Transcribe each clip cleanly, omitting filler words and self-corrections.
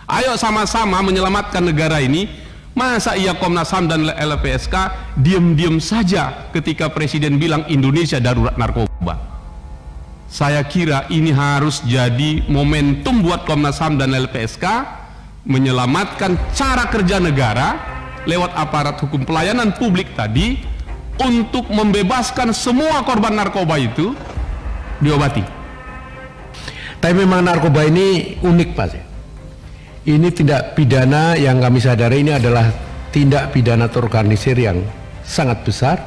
Ayo sama-sama menyelamatkan negara ini. Masa iya Komnas HAM dan LPSK diam-diam saja ketika Presiden bilang Indonesia darurat narkoba? Saya kira ini harus jadi momentum buat Komnas HAM dan LPSK menyelamatkan cara kerja negara lewat aparat hukum pelayanan publik tadi untuk membebaskan semua korban narkoba itu diobati. Tapi memang narkoba ini unik, Pak. Ini tindak pidana yang kami sadari ini adalah tindak pidana terorganisir yang sangat besar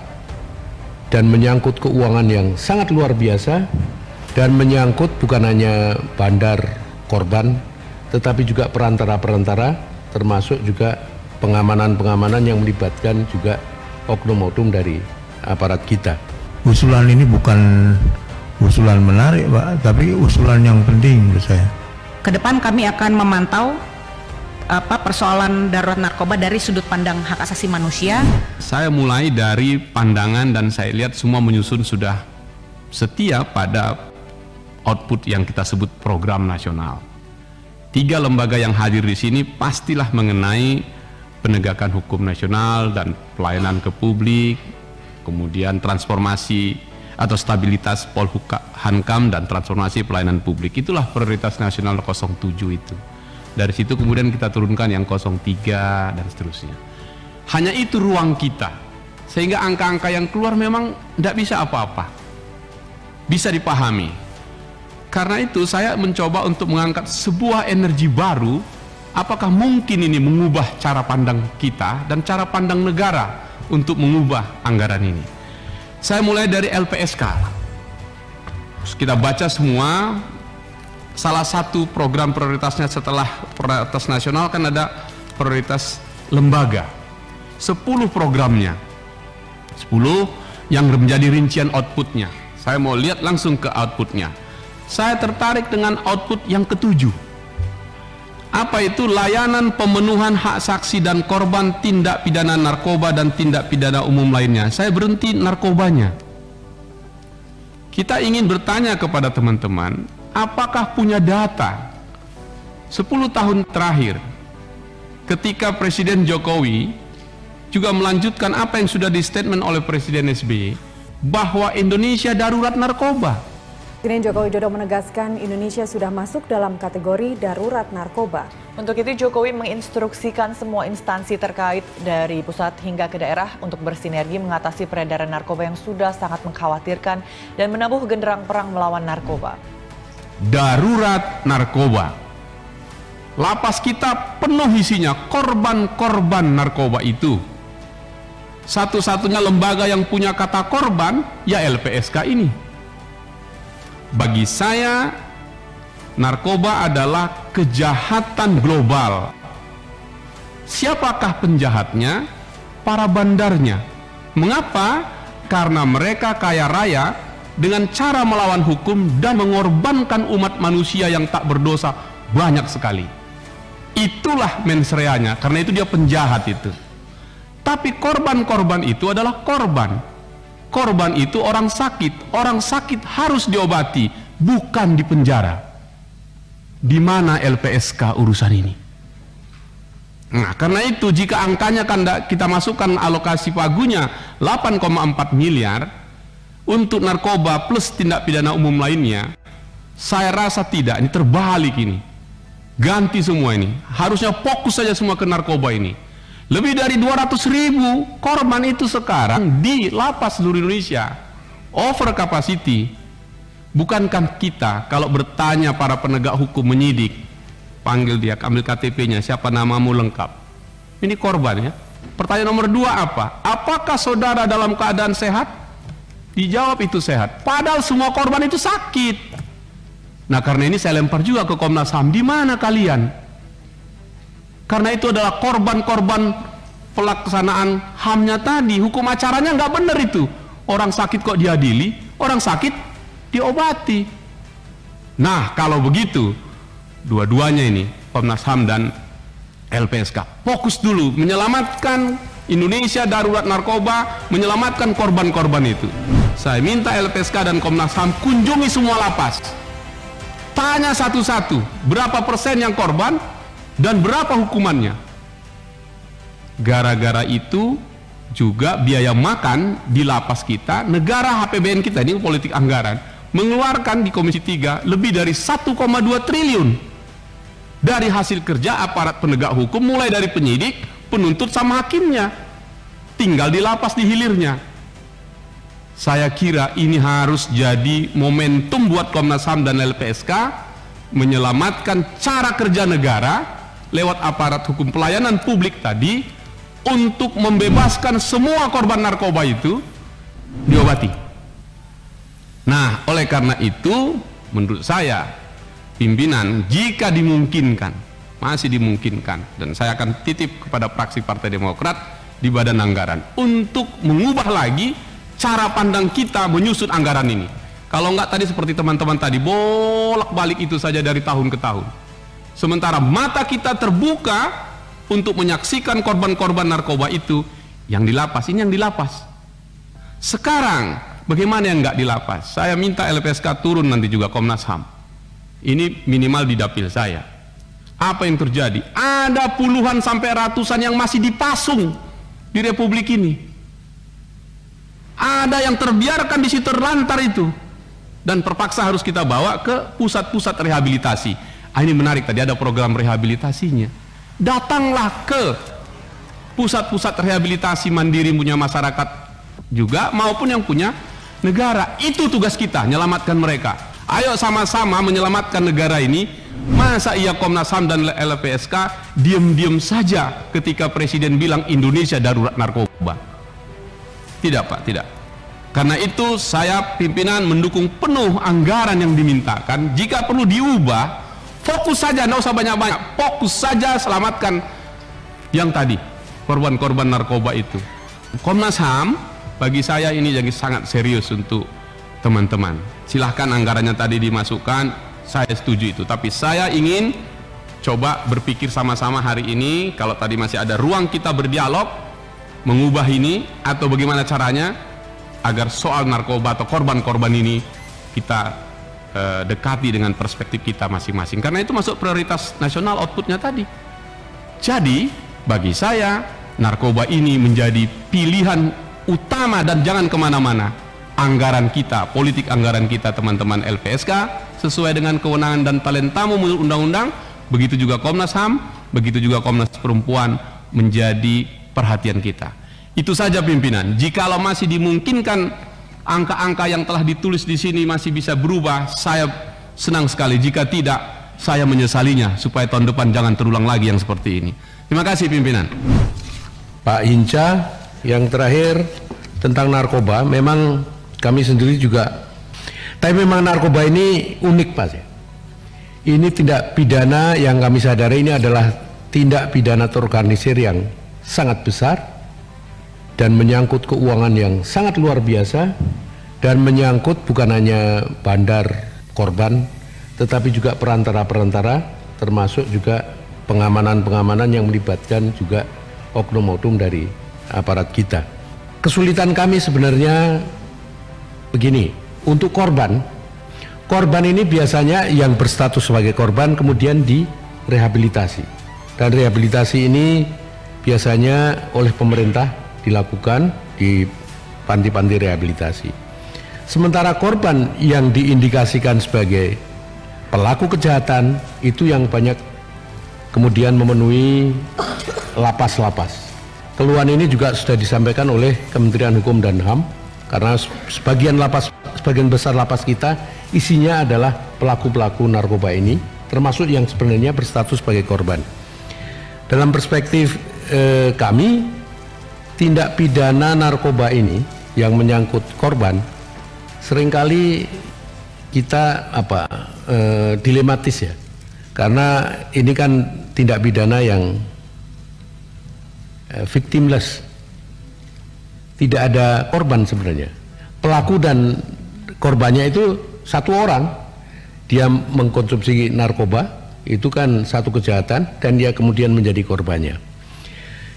dan menyangkut keuangan yang sangat luar biasa dan menyangkut bukan hanya bandar korban tetapi juga perantara-perantara, termasuk juga pengamanan-pengamanan yang melibatkan juga oknum-oknum dari aparat kita. Usulan ini bukan usulan menarik, Pak, tapi usulan yang penting menurut saya. Kedepan kami akan memantau persoalan darurat narkoba dari sudut pandang hak asasi manusia. Saya mulai dari pandangan dan saya lihat semua menyusun sudah setia pada output yang kita sebut program nasional. 3 lembaga yang hadir di sini pastilah mengenai penegakan hukum nasional dan pelayanan ke publik, kemudian transformasi atau stabilitas Polhukam dan transformasi pelayanan publik. Itulah prioritas nasional 07 itu. Dari situ kemudian kita turunkan yang 03 dan seterusnya. Hanya itu ruang kita, sehingga angka-angka yang keluar memang tidak bisa apa-apa, bisa dipahami. Karena itu saya mencoba untuk mengangkat sebuah energi baru. Apakah mungkin ini mengubah cara pandang kita dan cara pandang negara untuk mengubah anggaran ini? Saya mulai dari LPSK. Kita baca semua. Salah satu program prioritasnya setelah prioritas nasional kan ada prioritas lembaga. 10 programnya. 10 yang menjadi rincian outputnya. Saya mau lihat langsung ke outputnya. Saya tertarik dengan output yang ke-7. Apa itu? Layanan pemenuhan hak saksi dan korban tindak pidana narkoba dan tindak pidana umum lainnya. Saya berhenti narkobanya. Kita ingin bertanya kepada teman-teman, apakah punya data 10 tahun terakhir ketika Presiden Jokowi juga melanjutkan apa yang sudah di statement oleh Presiden SBY bahwa Indonesia darurat narkoba. Presiden Joko Widodo menegaskan Indonesia sudah masuk dalam kategori darurat narkoba. Untuk itu Jokowi menginstruksikan semua instansi terkait dari pusat hingga ke daerah untuk bersinergi mengatasi peredaran narkoba yang sudah sangat mengkhawatirkan dan menabuh genderang perang melawan narkoba. Darurat narkoba. Lapas kita penuh isinya korban-korban narkoba itu. Satu-satunya lembaga yang punya kata korban ya LPSK ini. Bagi saya, narkoba adalah kejahatan global. Siapakah penjahatnya? Para bandarnya. Mengapa? Karena mereka kaya raya dengan cara melawan hukum dan mengorbankan umat manusia yang tak berdosa banyak sekali. Itulah mensreanya, karena itu dia penjahat itu. Tapi korban-korban itu adalah korban. Korban itu orang sakit harus diobati, bukan dipenjara. Di mana LPSK urusan ini? Nah, karena itu jika angkanya kan kita masukkan alokasi pagunya 8,4 miliar untuk narkoba plus tindak pidana umum lainnya, saya rasa tidak, ini terbalik ini. Ganti semua ini, harusnya fokus saja semua ke narkoba ini. Lebih dari 200.000 korban itu sekarang di lapas seluruh Indonesia, over capacity. Bukankah kita kalau bertanya para penegak hukum menyidik, panggil dia, ambil KTP-nya, siapa namamu lengkap, ini korban ya. Pertanyaan nomor 2 apa? Apakah saudara dalam keadaan sehat? Dijawab itu sehat, padahal semua korban itu sakit. Nah, karena ini saya lempar juga ke Komnas HAM, di mana kalian? Karena itu adalah korban-korban pelaksanaan HAM-nya tadi. Hukum acaranya nggak benar itu. Orang sakit kok diadili, orang sakit diobati. Nah, kalau begitu, dua-duanya ini, Komnas HAM dan LPSK, fokus dulu menyelamatkan Indonesia darurat narkoba, menyelamatkan korban-korban itu. Saya minta LPSK dan Komnas HAM kunjungi semua lapas. Tanya satu-satu, berapa persen yang korban, Dan berapa hukumannya? Gara-gara itu juga biaya makan di lapas kita, negara APBN kita ini politik anggaran mengeluarkan di Komisi 3 lebih dari 1,2 triliun dari hasil kerja aparat penegak hukum, mulai dari penyidik, penuntut sama hakimnya, tinggal di lapas di hilirnya. Saya kira ini harus jadi momentum buat Komnas HAM dan LPSK menyelamatkan cara kerja negara lewat aparat hukum pelayanan publik tadi untuk membebaskan semua korban narkoba itu diobati. Nah, oleh karena itu menurut saya pimpinan, jika dimungkinkan, masih dimungkinkan, dan saya akan titip kepada fraksi Partai Demokrat di Badan Anggaran untuk mengubah lagi cara pandang kita menyusun anggaran ini. Kalau enggak tadi seperti teman-teman tadi, bolak-balik itu saja dari tahun ke tahun. Sementara mata kita terbuka untuk menyaksikan korban-korban narkoba itu yang di lapas, ini yang di lapas. Sekarang bagaimana yang enggak di lapas? Saya minta LPSK turun nanti juga Komnas HAM. Ini minimal di dapil saya. Apa yang terjadi? Ada puluhan sampai ratusan yang masih dipasung di Republik ini. Ada yang terbiarkan di situ terlantar itu, dan terpaksa harus kita bawa ke pusat-pusat rehabilitasi. Ini menarik, tadi ada program rehabilitasinya. Datanglah ke pusat-pusat rehabilitasi mandiri punya masyarakat juga maupun yang punya negara. Itu tugas kita, menyelamatkan mereka. Ayo sama-sama menyelamatkan negara ini. Masa iya Komnas HAM dan LPSK diam-diam saja ketika Presiden bilang Indonesia darurat narkoba? Tidak Pak, tidak. Karena itu saya pimpinan mendukung penuh anggaran yang dimintakan. Jika perlu diubah, fokus saja, tidak usah banyak-banyak, fokus saja selamatkan yang tadi, korban-korban narkoba itu. Komnas HAM bagi saya ini jadi sangat serius untuk teman-teman. Silahkan anggarannya tadi dimasukkan, saya setuju itu. Tapi saya ingin coba berpikir sama-sama hari ini, kalau tadi masih ada ruang kita berdialog, mengubah ini atau bagaimana caranya agar soal narkoba atau korban-korban ini kita dekati dengan perspektif kita masing-masing, karena itu masuk prioritas nasional outputnya tadi. Jadi bagi saya narkoba ini menjadi pilihan utama dan jangan kemana-mana. Anggaran kita, politik anggaran kita teman-teman LPSK sesuai dengan kewenangan dan talentamu menurut undang-undang, begitu juga Komnas HAM, begitu juga Komnas Perempuan menjadi perhatian kita. Itu saja pimpinan. Jikalau masih dimungkinkan angka-angka yang telah ditulis di sini masih bisa berubah, saya senang sekali. Jika tidak, saya menyesalinya supaya tahun depan jangan terulang lagi yang seperti ini. Terima kasih pimpinan. Pak Hinca, yang terakhir tentang narkoba, memang kami sendiri juga, tapi memang narkoba ini unik Pak. Ini tindak pidana yang kami sadari ini adalah tindak pidana terorganisir yang sangat besar dan menyangkut keuangan yang sangat luar biasa, dan menyangkut bukan hanya bandar korban tetapi juga perantara-perantara, termasuk juga pengamanan-pengamanan yang melibatkan juga oknum-oknum dari aparat kita. Kesulitan kami sebenarnya begini, untuk korban ini biasanya yang berstatus sebagai korban kemudian direhabilitasi, dan rehabilitasi ini biasanya oleh pemerintah dilakukan di panti-panti rehabilitasi. Sementara korban yang diindikasikan sebagai pelaku kejahatan itu yang banyak kemudian memenuhi lapas-lapas. Keluhan ini juga sudah disampaikan oleh Kementerian Hukum dan HAM, karena sebagian besar lapas kita isinya adalah pelaku-pelaku narkoba ini, termasuk yang sebenarnya berstatus sebagai korban. Dalam perspektif kami, tindak pidana narkoba ini yang menyangkut korban seringkali kita dilematis ya, karena ini kan tindak pidana yang victimless, tidak ada korban sebenarnya. Pelaku dan korbannya itu satu orang, dia mengkonsumsi narkoba, itu kan satu kejahatan, dan dia kemudian menjadi korbannya.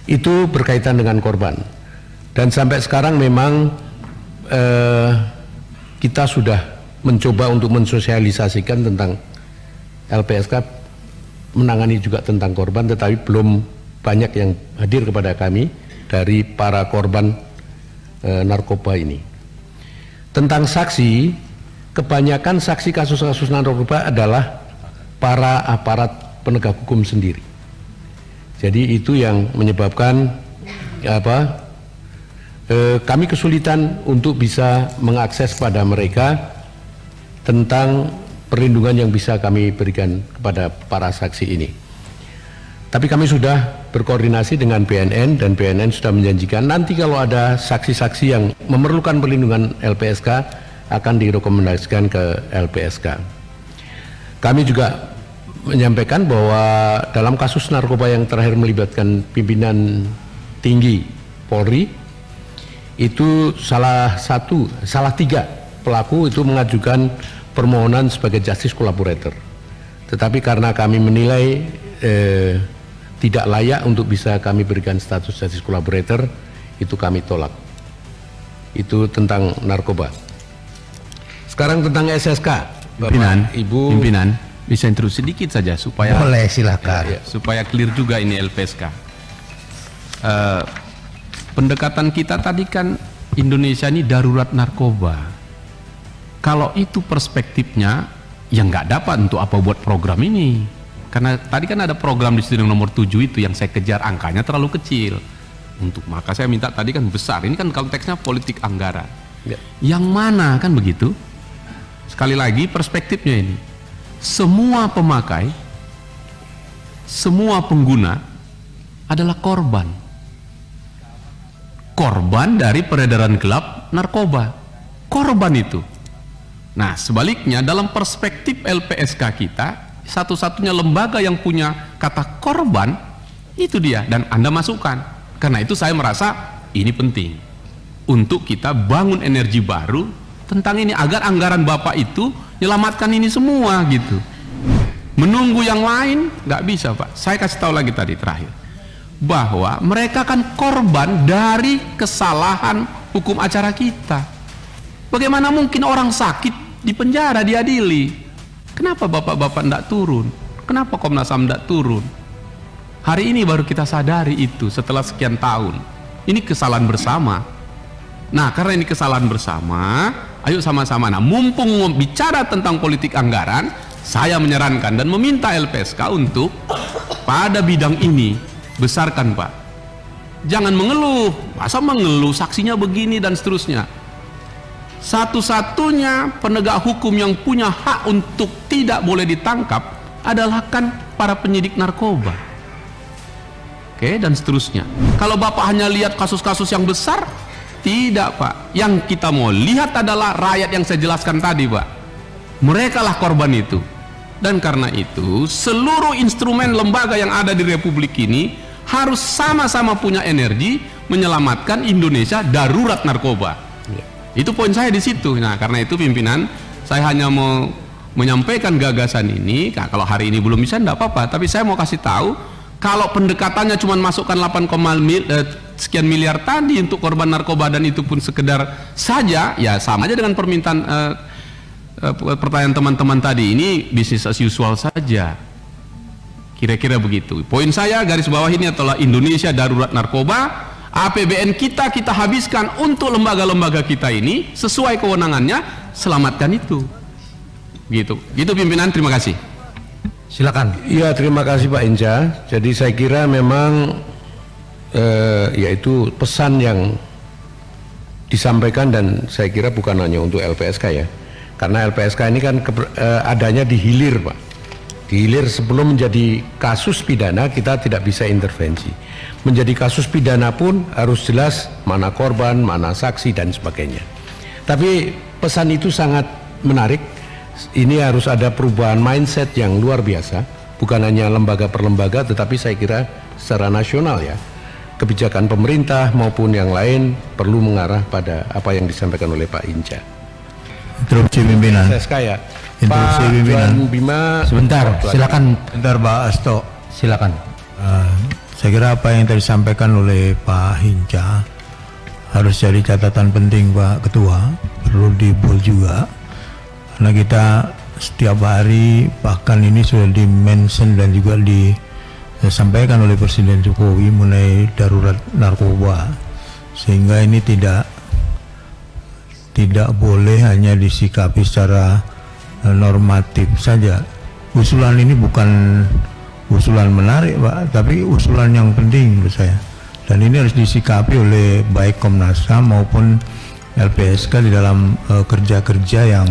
Itu berkaitan dengan korban. Dan sampai sekarang memang kita sudah mencoba untuk mensosialisasikan tentang LPSK menangani juga tentang korban, tetapi belum banyak yang hadir kepada kami dari para korban narkoba ini. Tentang saksi, kebanyakan saksi kasus-kasus narkoba adalah para aparat penegak hukum sendiri. Jadi itu yang menyebabkan kami kesulitan untuk bisa mengakses pada mereka tentang perlindungan yang bisa kami berikan kepada para saksi ini. Tapi kami sudah berkoordinasi dengan BNN dan BNN sudah menjanjikan nanti kalau ada saksi-saksi yang memerlukan perlindungan LPSK akan direkomendasikan ke LPSK. Kami juga menyampaikan bahwa dalam kasus narkoba yang terakhir melibatkan pimpinan tinggi Polri, itu salah tiga pelaku itu mengajukan permohonan sebagai justice collaborator. Tetapi karena kami menilai tidak layak untuk bisa kami berikan status justice collaborator, itu kami tolak. Itu tentang narkoba. Sekarang tentang SSK. Pimpinan, Ibu pimpinan, bisa interupsi sedikit saja supaya Boleh, silakan. supaya clear juga ini LPSK. Pendekatan kita tadi kan Indonesia ini darurat narkoba. Kalau itu perspektifnya, ya nggak dapat untuk apa buat program ini. Karena tadi kan ada program di sidang nomor 7 itu yang saya kejar, angkanya terlalu kecil. Maka saya minta tadi kan besar. Ini kan konteksnya politik anggaran. Ya. Yang mana kan begitu? Sekali lagi perspektifnya ini. Semua pemakai, semua pengguna adalah korban. Korban dari peredaran gelap narkoba. Korban itu. Nah, sebaliknya dalam perspektif LPSK kita, satu-satunya lembaga yang punya kata korban itu dia, dan Anda masukkan. Karena itu saya merasa ini penting untuk kita bangun energi baru tentang ini agar anggaran Bapak itu menyelamatkan ini semua gitu. Menunggu yang lain nggak bisa, Pak. Saya kasih tahu lagi tadi terakhir bahwa mereka kan korban dari kesalahan hukum acara kita. Bagaimana mungkin orang sakit di penjara diadili? Kenapa bapak-bapak tidak turun? Kenapa Komnas HAM tidak turun? Hari ini baru kita sadari itu setelah sekian tahun. Ini kesalahan bersama. Nah, karena ini kesalahan bersama, ayo sama-sama. Nah, mumpung bicara tentang politik anggaran, saya menyarankan dan meminta LPSK untuk pada bidang ini besarkan, Pak. Jangan mengeluh. Masa mengeluh saksinya begini dan seterusnya. Satu-satunya penegak hukum yang punya hak untuk tidak boleh ditangkap adalah kan para penyidik narkoba. Oke, dan seterusnya. Kalau Bapak hanya lihat kasus-kasus yang besar, tidak, Pak. Yang kita mau lihat adalah rakyat yang saya jelaskan tadi, Pak. Mereka lah korban itu. Dan karena itu, seluruh instrumen lembaga yang ada di Republik ini harus sama-sama punya energi menyelamatkan Indonesia darurat narkoba. Itu poin saya di situ. Nah, karena itu pimpinan, saya hanya mau menyampaikan gagasan ini. Nah, kalau hari ini belum bisa, enggak apa-apa. Tapi saya mau kasih tahu, kalau pendekatannya cuma masukkan 8, sekian miliar tadi untuk korban narkoba dan itu pun sekedar saja, ya sama aja dengan permintaan pertanyaan teman-teman tadi. Ini bisnis as usual saja. Kira-kira begitu. Poin saya garis bawah ini adalah Indonesia darurat narkoba. APBN kita habiskan untuk lembaga-lembaga kita ini sesuai kewenangannya, selamatkan itu. Gitu pimpinan, terima kasih. Silakan. Iya, terima kasih Pak Inca. Jadi saya kira memang yaitu pesan yang disampaikan, dan saya kira bukan hanya untuk LPSK ya. Karena LPSK ini kan adanya di hilir, Pak. Di hilir sebelum menjadi kasus pidana kita tidak bisa intervensi. Menjadi kasus pidana pun harus jelas mana korban, mana saksi dan sebagainya. Tapi pesan itu sangat menarik. Ini harus ada perubahan mindset yang luar biasa, bukan hanya lembaga per lembaga, tetapi saya kira secara nasional ya, kebijakan pemerintah maupun yang lain perlu mengarah pada apa yang disampaikan oleh Pak Inca. Interupsi pimpinan. SSK ya. Interupsi Pak pimpinan. Juan Bima. Sebentar, silakan. Sebentar Pak Asto. Silakan. Saya kira apa yang tadi disampaikan oleh Pak Hinca harus jadi catatan penting Pak Ketua, perlu dibul juga. Karena kita setiap hari, bahkan ini sudah di-mention dan juga disampaikan oleh Presiden Jokowi mengenai darurat narkoba, sehingga ini tidak boleh hanya disikapi secara normatif saja. Usulan ini bukan usulan menarik, Pak, tapi usulan yang penting menurut saya, dan ini harus disikapi oleh baik Komnas HAM maupun LPSK di dalam kerja-kerja yang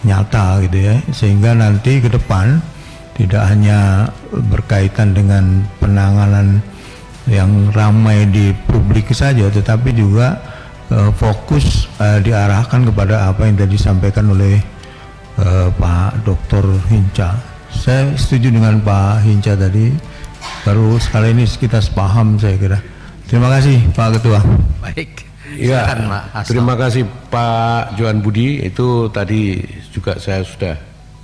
nyata gitu ya, sehingga nanti ke depan tidak hanya berkaitan dengan penanganan yang ramai di publik saja, tetapi juga fokus diarahkan kepada apa yang tadi disampaikan oleh Pak Dr. Hinca. Saya setuju dengan Pak Hinca tadi, baru sekali ini kita sepaham saya kira. Terima kasih Pak Ketua. Baik. Ya, terima kasih Pak Johan Budi. Itu tadi juga saya sudah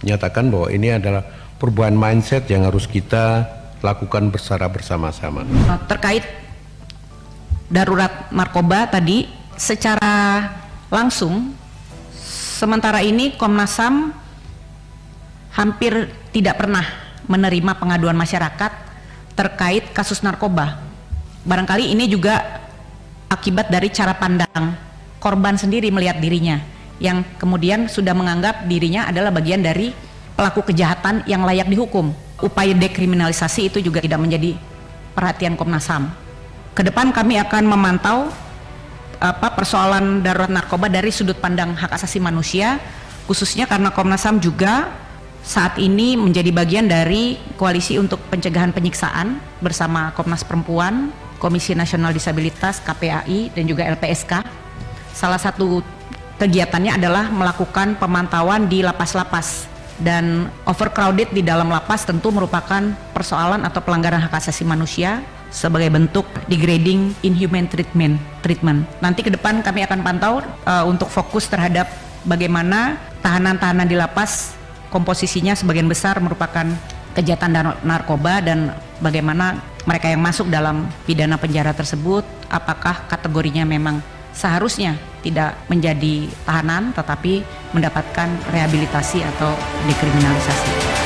nyatakan bahwa ini adalah perubahan mindset yang harus kita lakukan secara bersama-sama. Terkait darurat narkoba tadi, secara langsung sementara ini Komnas HAM hampir tidak pernah menerima pengaduan masyarakat terkait kasus narkoba. Barangkali ini juga akibat dari cara pandang korban sendiri melihat dirinya, yang kemudian sudah menganggap dirinya adalah bagian dari pelaku kejahatan yang layak dihukum. Upaya dekriminalisasi itu juga tidak menjadi perhatian Komnas HAM. Kedepan kami akan memantau persoalan darurat narkoba dari sudut pandang hak asasi manusia, khususnya karena Komnas HAM juga saat ini menjadi bagian dari Koalisi untuk Pencegahan Penyiksaan bersama Komnas Perempuan, Komisi Nasional Disabilitas, KPAI, dan juga LPSK. Salah satu kegiatannya adalah melakukan pemantauan di lapas-lapas, dan overcrowded di dalam lapas tentu merupakan persoalan atau pelanggaran hak asasi manusia sebagai bentuk degrading inhuman treatment. Nanti ke depan kami akan pantau untuk fokus terhadap bagaimana tahanan-tahanan di lapas komposisinya sebagian besar merupakan kejahatan narkoba, dan bagaimana mereka yang masuk dalam pidana penjara tersebut apakah kategorinya memang seharusnya tidak menjadi tahanan tetapi mendapatkan rehabilitasi atau dekriminalisasi.